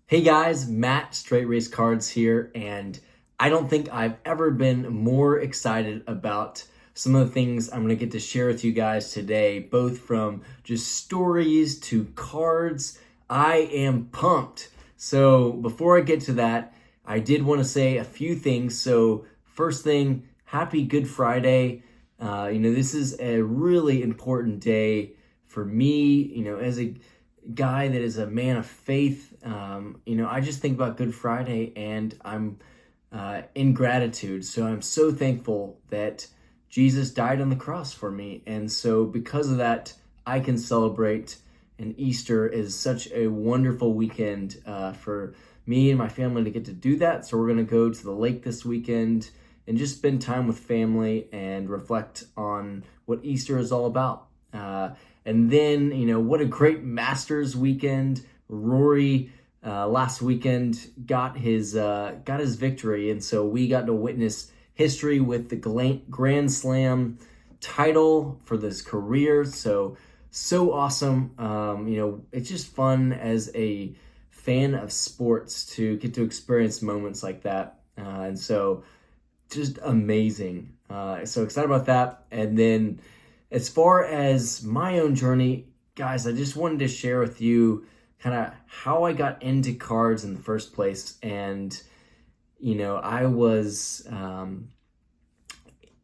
Hey guys, Matt, Straight Race Cards here, and I don't think I've ever been more excited about some of the things I'm going to get to share with you guys today, both from just stories to cards. I am pumped. So before I get to that, I did want to say a few things. So first thing, happy Good Friday. This is a really important day for me, as a guy that is a man of faith. I just think about Good Friday and I'm in gratitude. So I'm so thankful that Jesus died on the cross for me. And so because of that, I can celebrate. And Easter is such a wonderful weekend for me and my family to get to do that. So we're going to go to the lake this weekend and just spend time with family and reflect on what Easter is all about. And then, what a great Masters weekend. Rory last weekend got his victory, and so we got to witness history with the Grand Slam title for this career. So awesome. It's just fun as a fan of sports to get to experience moments like that, and so just amazing. So excited about that, and then. As far as my own journey, guys, I just wanted to share with you kind of how I got into cards in the first place. And, I was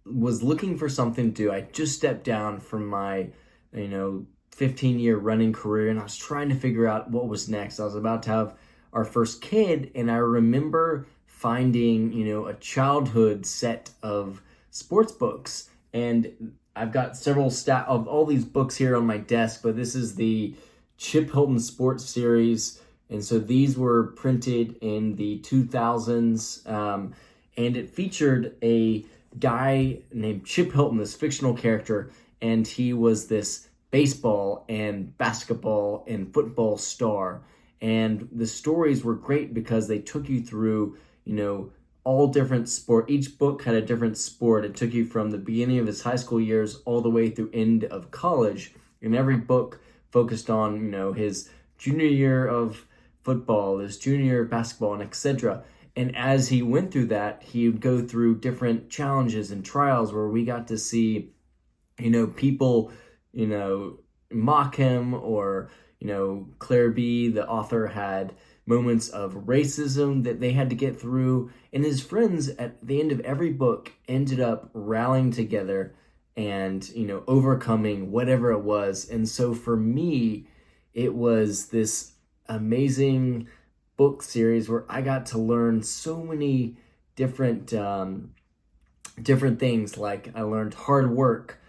looking for something to do. I just stepped down from my, 15-year running career, and I was trying to figure out what was next. I was about to have our first kid, and I remember finding, a childhood set of sports books. And I've got several of all these books here on my desk, but this is the Chip Hilton Sports Series. And so these were printed in the 2000s. And it featured a guy named Chip Hilton, this fictional character. And he was this baseball and basketball and football star. And the stories were great because they took you through, all different sport. Each book had a different sport. It took you from the beginning of his high school years all the way through end of college. And every book focused on, his junior year of football, his junior year of basketball, and etc. And as he went through that, he would go through different challenges and trials where we got to see, people, mock him, or, Claire B., the author, had moments of racism that they had to get through, and his friends at the end of every book ended up rallying together and overcoming whatever it was. And so for me, it was this amazing book series where I got to learn so many different things. Like I learned hard work.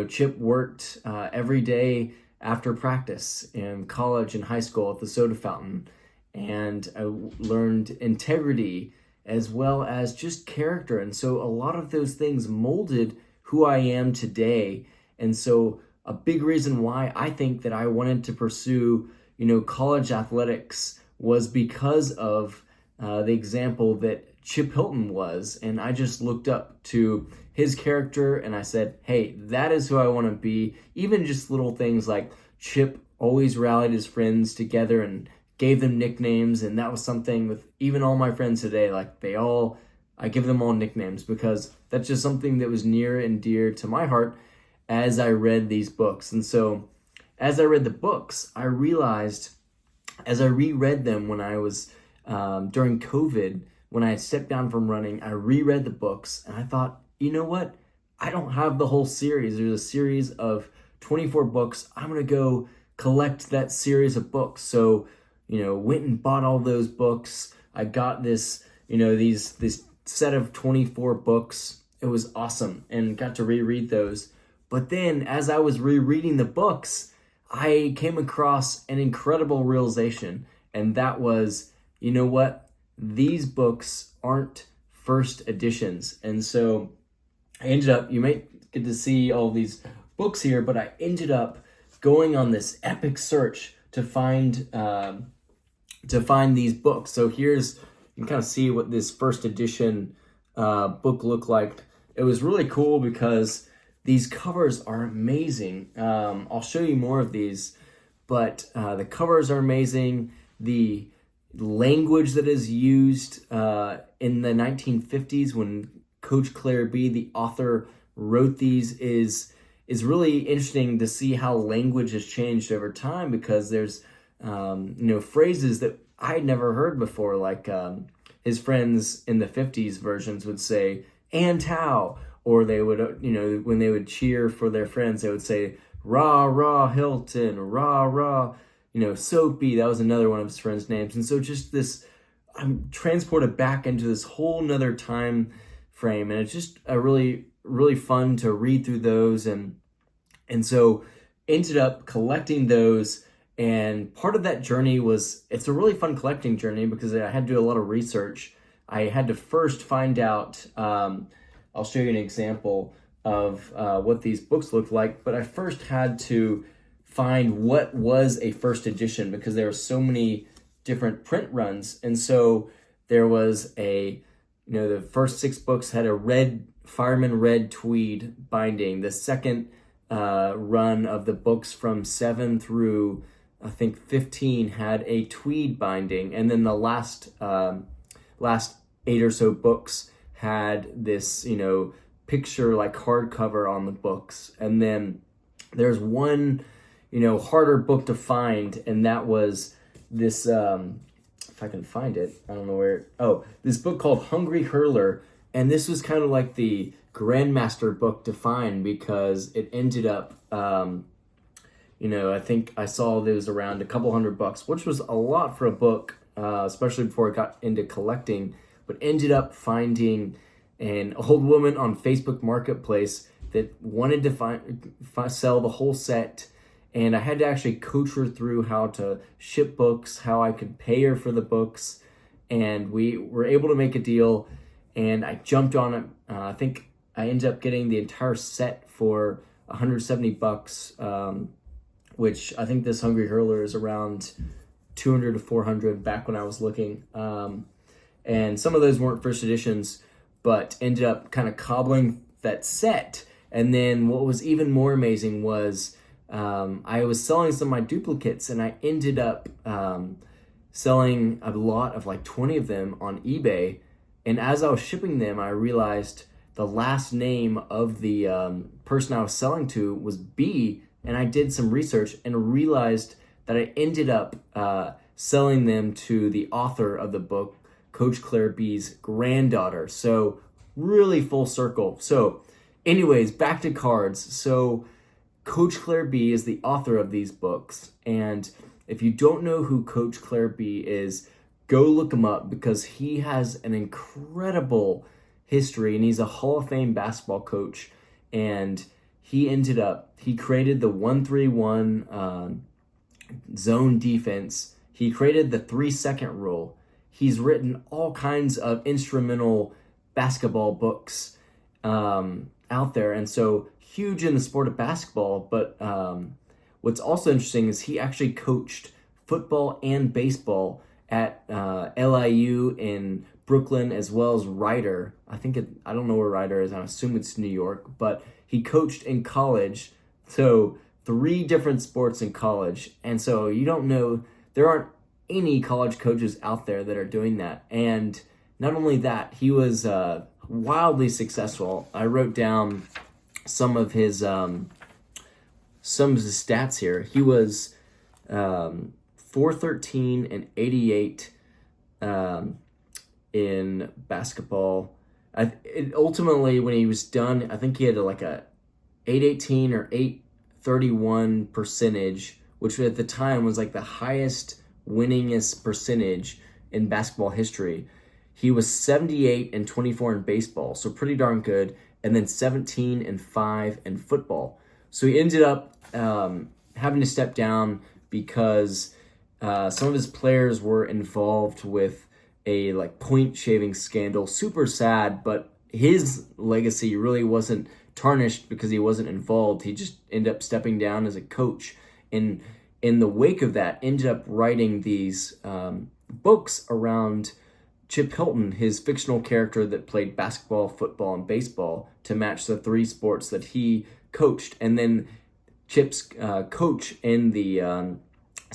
Chip worked every day after practice in college and high school at the soda fountain. And I learned integrity as well as just character. And so a lot of those things molded who I am today. And so a big reason why I think that I wanted to pursue, college athletics was because of the example that Chip Hilton was. And I just looked up to his character and I said, hey, that is who I want to be. Even just little things like Chip always rallied his friends together and gave them nicknames, and that was something with even all my friends today. Like I give them all nicknames because that's just something that was near and dear to my heart as I read these books. And so as I read the books, I realized as I reread them when I was during COVID, when I had stepped down from running, I reread the books and I thought, you know what? I don't have the whole series. There's a series of 24 books. I'm going to go collect that series of books. So went and bought all those books. I got this, this set of 24 books. It was awesome and got to reread those. But then as I was rereading the books, I came across an incredible realization. And that was, what? These books aren't first editions. And so I ended up, you might get to see all these books here, but I ended up going on this epic search to find these books. So you can kind of see what this first edition book looked like. It was really cool because these covers are amazing. I'll show you more of these, but the covers are amazing. The language that is used in the 1950s when Coach Claire B, the author, wrote these is really interesting to see how language has changed over time, because there's phrases that I had never heard before, like his friends in the 50s versions would say, and how, or they would, when they would cheer for their friends, they would say, rah, rah, Hilton, rah, rah, Soapy. That was another one of his friends' names. And so just this, I'm transported back into this whole nother time frame, and it's just a really, really fun to read through those. And so ended up collecting those. And part of that journey it's a really fun collecting journey because I had to do a lot of research. I had to first find out, I'll show you an example of what these books look like, but I first had to find what was a first edition, because there were so many different print runs. And so there was the first 6 books had a fireman red tweed binding. The second run of the books from 7 through I think 15 had a tweed binding, and then the last 8 or so books had this picture like hardcover on the books. And then there's one harder book to find, and that was this if I can find it, I don't know where. This book called Hungry Hurler, and this was kind of like the Grandmaster book to find, because it ended up I think I saw it was around a couple $100, which was a lot for a book, especially before I got into collecting, but ended up finding an old woman on Facebook Marketplace that wanted to sell the whole set. And I had to actually coach her through how to ship books, how I could pay her for the books. And we were able to make a deal, and I jumped on it. I think I ended up getting the entire set for $170, which I think this Hungry Hurler is around $200 to $400 back when I was looking. And some of those weren't first editions, but ended up kind of cobbling that set. And then what was even more amazing was I was selling some of my duplicates, and I ended up selling a lot of like 20 of them on eBay. And as I was shipping them, I realized the last name of the person I was selling to was B. And I did some research and realized that I ended up selling them to the author of the book, Coach Claire B's granddaughter. So really full circle. So anyways, back to cards. So Coach Claire B is the author of these books. And if you don't know who Coach Claire B is, go look him up, because he has an incredible history, and he's a Hall of Fame basketball coach. And he created the 1-3-1 zone defense. He created the 3-second rule. He's written all kinds of instrumental basketball books out there. And so huge in the sport of basketball. But what's also interesting is he actually coached football and baseball at LIU in Brooklyn, as well as Rider. I don't know where Rider is. I assume it's New York, but he coached in college. So 3 different sports in college. And so you don't know, there aren't any college coaches out there that are doing that. And not only that, he was wildly successful. I wrote down some of his stats here. He was 413 and 88 in basketball. Ultimately, when he was done, I think he had like a 818 or 831 percentage, which at the time was like the highest winningest percentage in basketball history. He was 78 and 24 in baseball, so pretty darn good, and then 17 and 5 in football. So he ended up having to step down because some of his players were involved with a like point shaving scandal. Super sad, but his legacy really wasn't tarnished because he wasn't involved. He just ended up stepping down as a coach, and in the wake of that ended up writing these books around Chip Hilton, his fictional character that played basketball, football, and baseball to match the 3 sports that he coached. And then Chip's coach in the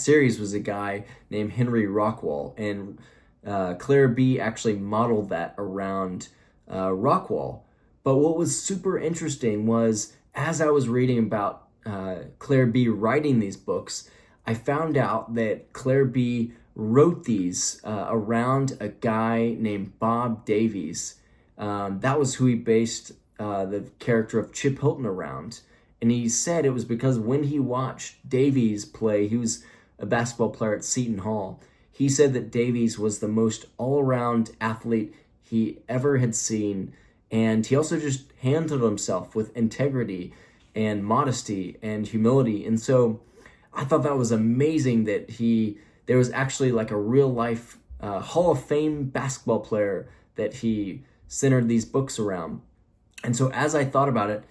series was a guy named Henry Rockwall, and Claire B actually modeled that around Rockwall. But what was super interesting was, as I was reading about Claire B writing these books, I found out that Claire B wrote these around a guy named Bob Davies. That was who he based the character of Chip Hilton around. And he said it was because when he watched Davies play, he was a basketball player at Seton Hall. He said that Davies was the most all-around athlete he ever had seen. And he also just handled himself with integrity and modesty and humility. And so I thought that was amazing that there was actually like a real life Hall of Fame basketball player that he centered these books around. And so as I thought about it,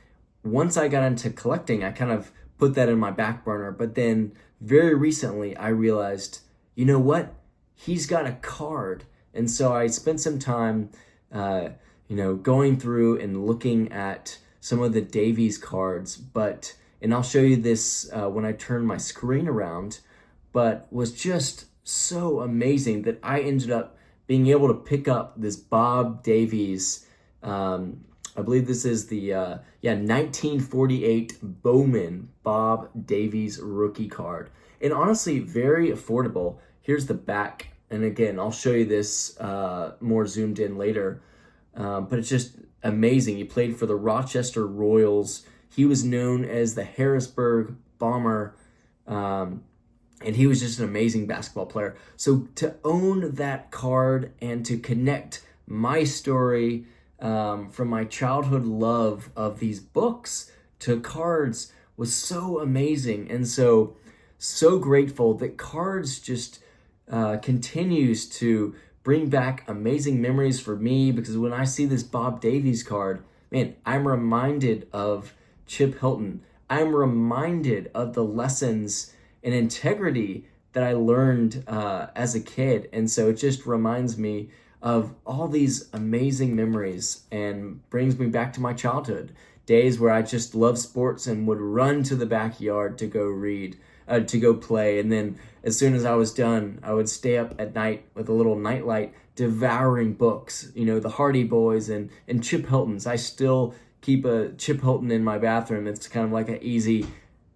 once I got into collecting, I kind of put that in my back burner. But then very recently, I realized, you know what? He's got a card. And so I spent some time, going through and looking at some of the Davies cards. And I'll show you this when I turn my screen around, but was just so amazing that I ended up being able to pick up this Bob Davies. I believe this is the 1948 Bowman Bob Davies Rookie card. And honestly, very affordable. Here's the back. And again, I'll show you this more zoomed in later. But it's just amazing. He played for the Rochester Royals. He was known as the Harrisburg Bomber. And he was just an amazing basketball player. So to own that card and to connect my story from my childhood love of these books to cards was so amazing. And so grateful that cards just continues to bring back amazing memories for me, because when I see this Bob Davies card, man, I'm reminded of Chip Hilton. I'm reminded of the lessons and integrity that I learned as a kid. And so it just reminds me of all these amazing memories and brings me back to my childhood days where I just loved sports and would run to the backyard to go play. And then as soon as I was done, I would stay up at night with a little nightlight devouring books, the Hardy Boys and Chip Hilton's. I still keep a Chip Hilton in my bathroom. It's kind of like an easy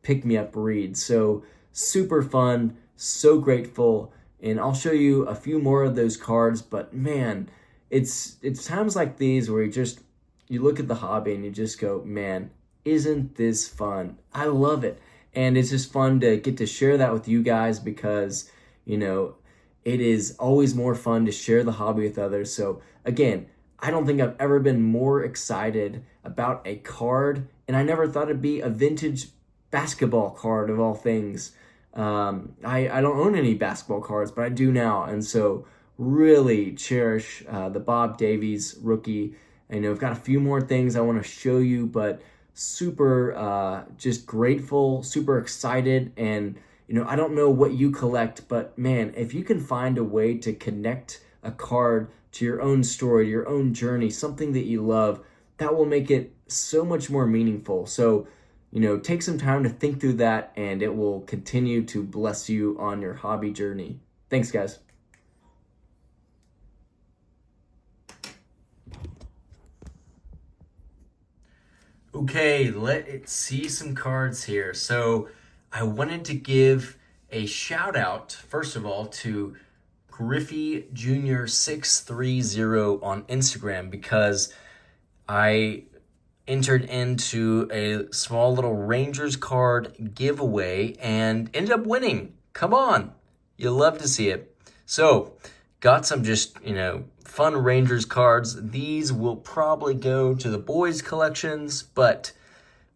pick-me-up read. So super fun, so grateful. And I'll show you a few more of those cards, but man, it's times like these where you look at the hobby and you just go, man, isn't this fun? I love it. And it's just fun to get to share that with you guys because, it is always more fun to share the hobby with others. So again, I don't think I've ever been more excited about a card, and I never thought it'd be a vintage basketball card of all things. I don't own any basketball cards, but I do now. And so really cherish the Bob Davies Rookie. I know I've got a few more things I want to show you, but super just grateful, super excited. And, I don't know what you collect, but man, if you can find a way to connect a card to your own story, to your own journey, something that you love, that will make it so much more meaningful. So, take some time to think through that, and it will continue to bless you on your hobby journey. Thanks, guys. Okay, let's see some cards here. So I wanted to give a shout out, first of all, to Griffey Jr. 630 on Instagram, because I entered into a small little Rangers card giveaway and ended up winning. Come on. You love to see it. So got some just, fun Rangers cards. These will probably go to the boys' collections, but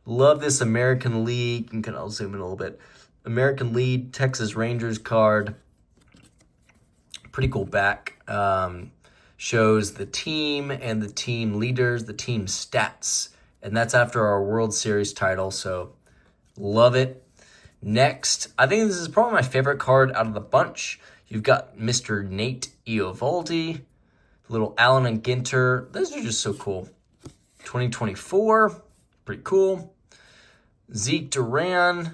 love this American League. I'll zoom in a little bit. American League Texas Rangers card. Pretty cool back. Shows the team and the team leaders, the team stats. And that's after our World Series title, so love it. Next, I think this is probably my favorite card out of the bunch. You've got Mr. Nate Eovaldi, little Allen and Ginter. Those are just so cool. 2024, pretty cool. Zeke Duran,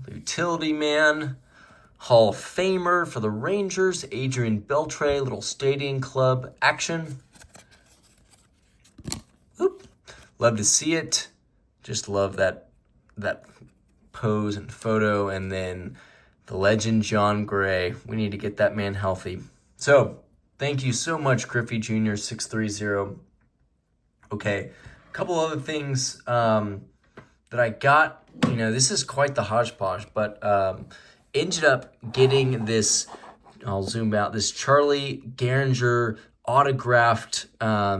utility man. Hall of Famer for the Rangers, Adrian Beltre, little Stadium Club action. Oop. Love to see it. Just love that pose and photo. And then the legend John Gray. We need to get that man healthy. So thank you so much, Griffey Jr. 630. Okay, a couple other things that I got. This is quite the hodgepodge, but ended up getting this. I'll zoom out. This Charlie Gehringer autographed. I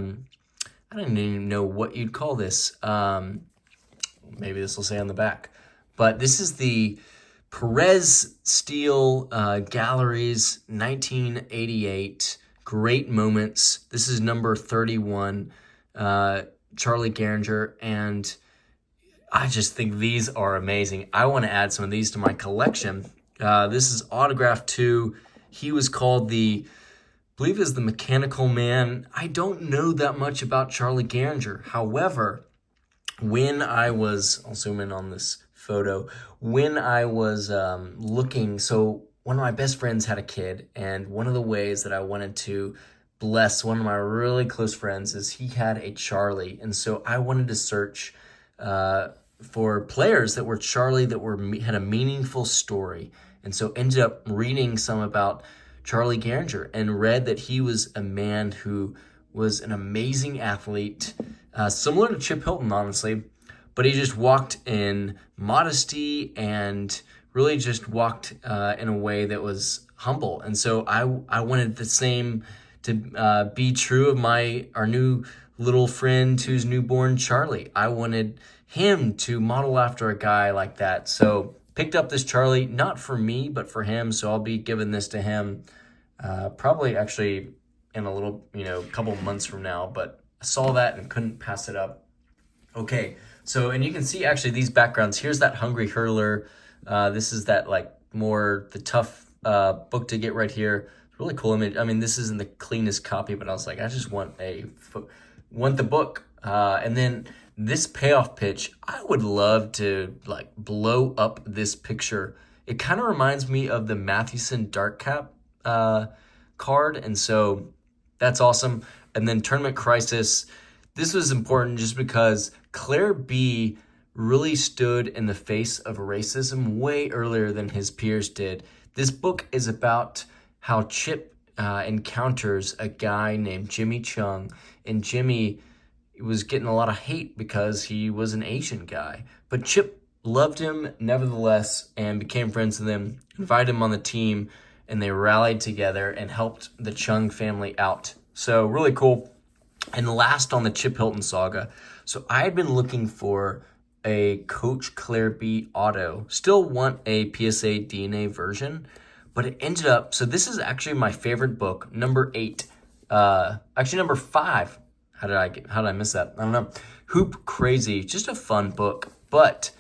don't even know what you'd call this. Maybe this will say on the back. But this is the Perez Steel Galleries 1988. Great moments. This is number 31, Charlie Gehringer. And I just think these are amazing. I want to add some of these to my collection. This is autographed to, he was called I believe is the Mechanical Man. I don't know that much about Charlie Gehringer. However, when I was, I'll zoom in on this photo, when I was looking, so one of my best friends had a kid, and one of the ways that I wanted to bless one of my really close friends is he had a Charlie, and so I wanted to search for players that were Charlie that had a meaningful story, and so ended up reading some about Charlie Gehringer and read that he was a man who was an amazing athlete, similar to Chip Hilton, honestly, but he just walked in modesty and really just walked in a way that was humble. And so I wanted the same to be true of our new little friend who's newborn, Charlie. I wanted him to model after a guy like that. So picked up this Charlie, not for me, but for him. So I'll be giving this to him probably actually in a little, couple months from now. But I saw that and couldn't pass it up. Okay, so, and you can see actually these backgrounds. Here's that Hungry Hurler. This is that the tough book to get right here. Really cool image. I mean, this isn't the cleanest copy, but I was like, I just want the book. And then this payoff pitch, I would love to blow up this picture. It kind of reminds me of the Mathewson Dark Cap card, and so that's awesome. And then Tournament Crisis. This was important just because Claire B really stood in the face of racism way earlier than his peers did. This book is about how Chip encounters a guy named Jimmy Chung, and Jimmy was getting a lot of hate because he was an Asian guy. But Chip loved him nevertheless and became friends with him, invited him on the team, and they rallied together and helped the Chung family out. So really cool. And last on the Chip Hilton saga. So I had been looking for a Coach Claire B auto. Still want a PSA DNA version, but it ended up, so this is actually my favorite book, number 8. Actually number 5. How did I miss that? I don't know. Hoop Crazy, just a fun book. But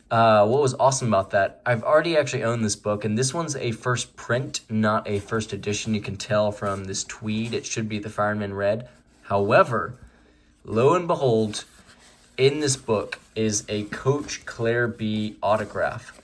what was awesome about that, I've already actually owned this book, and this one's a first print, not a first edition. You can tell from this tweed, it should be the Fireman Red. However, lo and behold, in this book is a Coach Claire B autograph.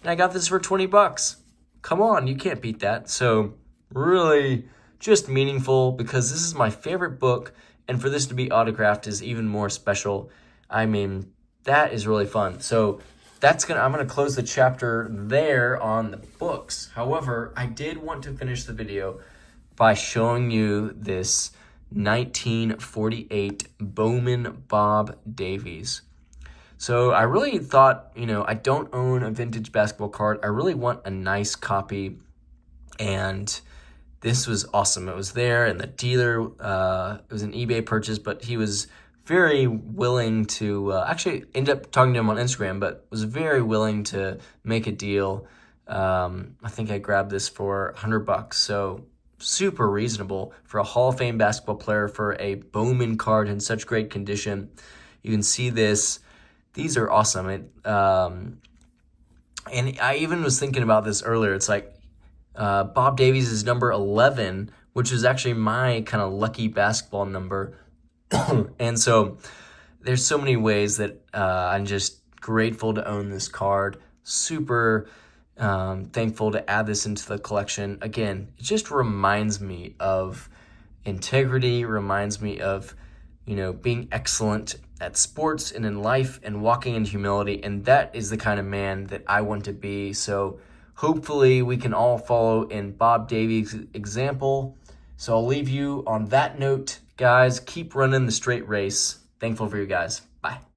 And I got this for $20. Come on, you can't beat that. So really just meaningful because this is my favorite book, and for this to be autographed is even more special. I mean, that is really fun. So I'm gonna close the chapter there on the books. However, I did want to finish the video by showing you this 1948 Bowman Bob Davies. So I really thought, I don't own a vintage basketball card. I really want a nice copy, and this was awesome. It was there, and the dealer, it was an eBay purchase, but he was very willing to, actually ended up talking to him on Instagram, but was very willing to make a deal. I think I grabbed this for $100, so super reasonable for a Hall of Fame basketball player for a Bowman card in such great condition. You can see this. These are awesome. And I even was thinking about this earlier. It's like Bob Davies is number 11, which is actually my kind of lucky basketball number. And so there's so many ways that I'm just grateful to own this card. Super Thankful to add this into the collection. Again, it just reminds me of integrity, reminds me of, being excellent at sports and in life and walking in humility. And that is the kind of man that I want to be. So hopefully we can all follow in Bob Davies' example. So I'll leave you on that note, guys. Keep running the straight race. Thankful for you guys. Bye.